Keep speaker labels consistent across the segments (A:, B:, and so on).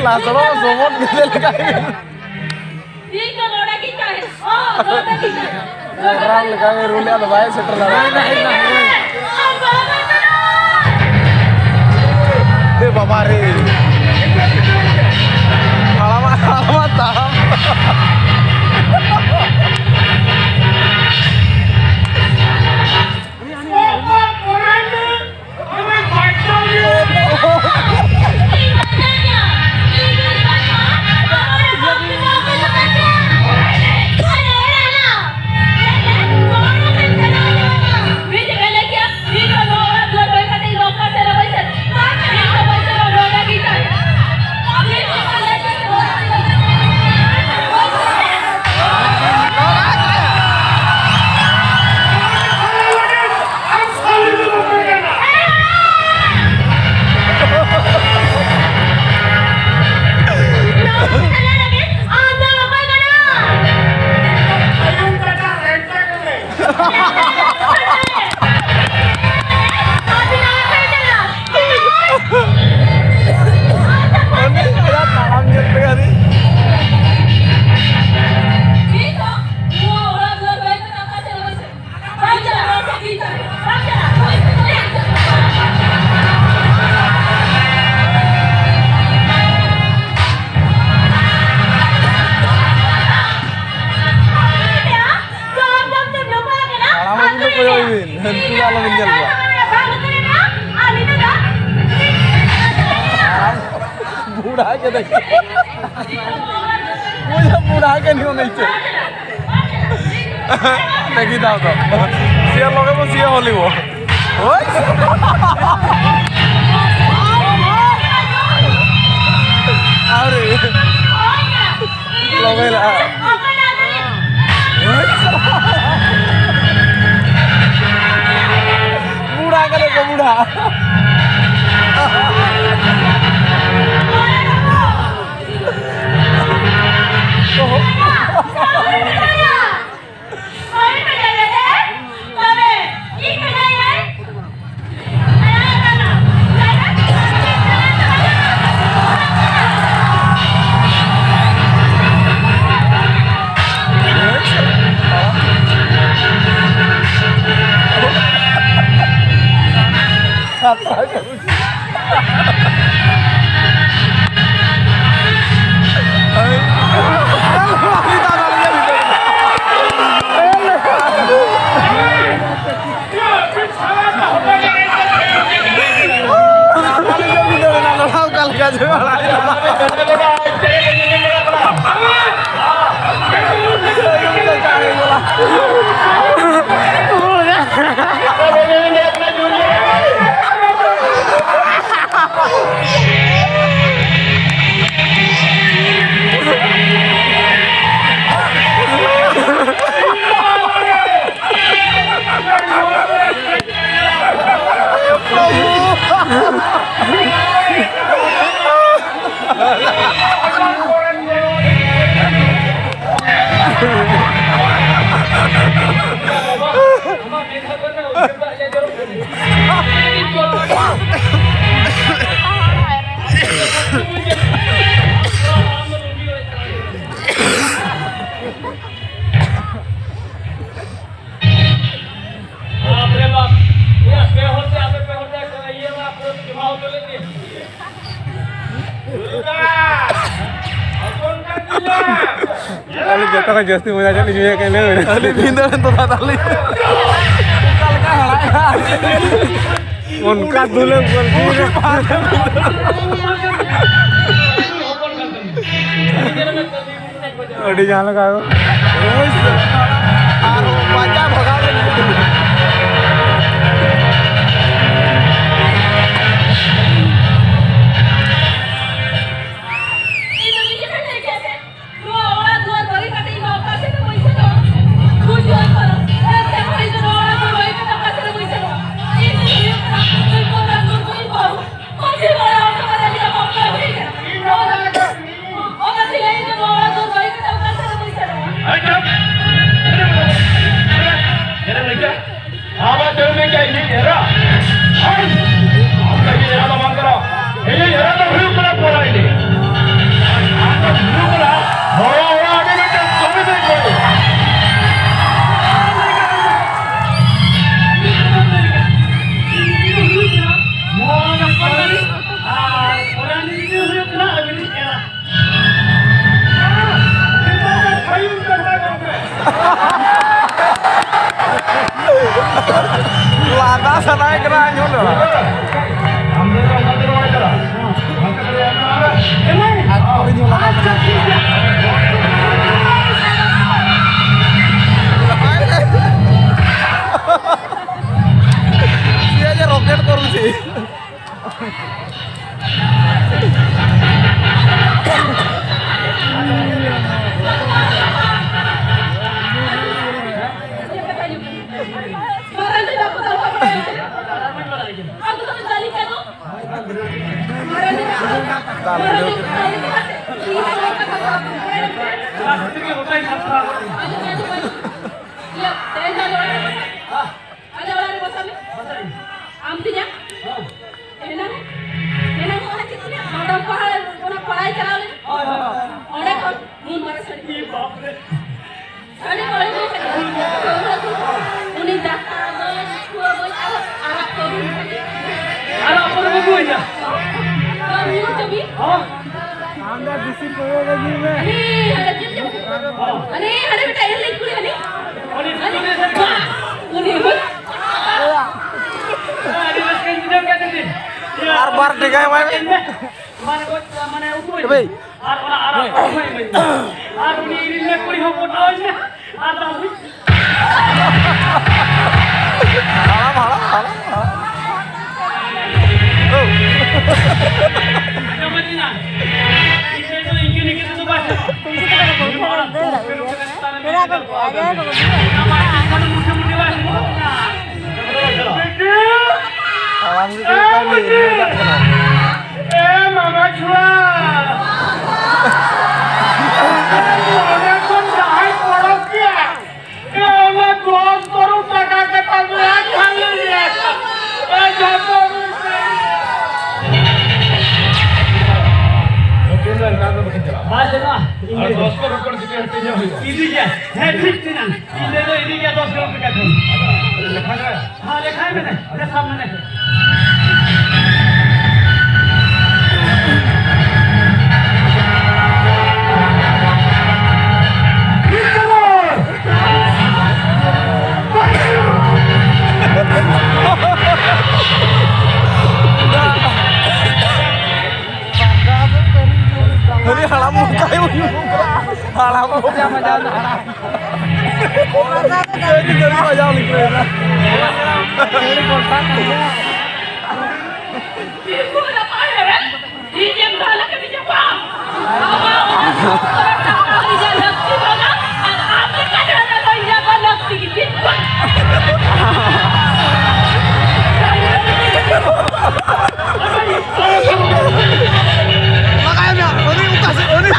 A: नाचलो सोमोन गेले काय
B: ठीक है लोड़ा की चाहे लोड़ा की चाहे
A: राम लगा के रुलिया दबाए सेटर लगा नहीं दे बाबा रे आलामा ताम बूढ़ा के देखिए मुझे बूढ़ा के नहीं होना चाहिए देखी था तो सिया लोगे वो सिया होली वो अरे लोगे ला बूढ़ा के देखो बूढ़ा जता का जस्ती मजा चली जुए के ले अली बिंदर तो था तली कल का हड़ा उनका दूल्हे बोल अड़ी जान का और मजा भगा
C: Hey,
A: Lantas naik kena nyundo. Dia aja roket korupsi.
B: Sekarang tidak aku tahu apa yang aku tak balikan tu. Sekarang ya, saya ada orang di bawah amtinya. Enak, enak orang kita. Orang pahal cakap ni. Orang kau mun marah sekali. Sekali kalau itu ini data dua boy Arab turun.
C: Arab turun begitu aja.
B: Kamu cobi?
A: Anda bisi koyo lagi me.
B: Ani ada beta elik kuli ani. Kuli bu.
C: Di maskan tidak kata ni.
A: Barbar deh kayak main.
C: Mana utuh.
A: Coba.
C: Arab. Arab ni nak kuli hapot aja. Arab.
A: Halam. Oh.
C: Nama dia. Ini kita tu bahasa.
A: Halam itu kan
C: Mama chua. Orang pun dah korok dia. Orang tuan korok jaga kita buat kali dia. Jaga. Ini dia, hat-trick ni nang. Ini dia 10 kali dekat tu. हाँ देखा है मैंने मेरे सामने
A: Ini halam muka ini. Halam muka macam halam. Jadi macam ni kena. Jadi kontak aja.
B: Ibu ada apa ya? Ini yang salah kami jawab. Apa? Dia lagi mana? Apa kata dia lagi gitu?
A: Makanya ini ukas ini.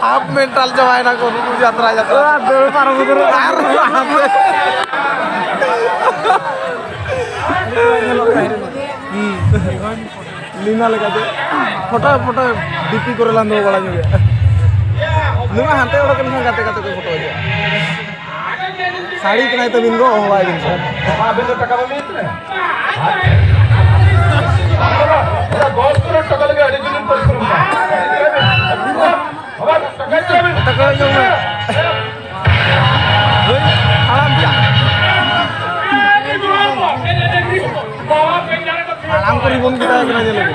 A: Apa mental jamaah nak dulu jatra. Dulu parah betul. Lina lagi tu. Foto DP korelan tu bala juga. Lina hantai orang kena kate foto aja. Sari kena itu bingo hoa ini. Abis itu kakak beli itu. Ada golf tu kakak lagi ada jualan perserum. Kakak yang mana? Alam dia. Alam keribun kita kena jalan.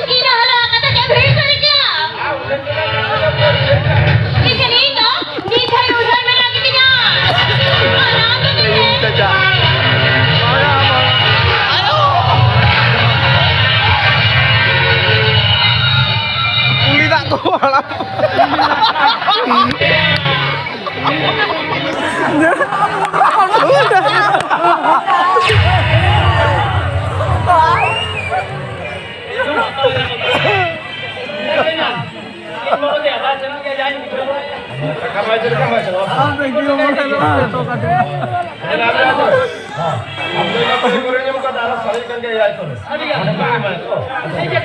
B: Ini halo kata dia beri kerja. Ini
C: ठीक है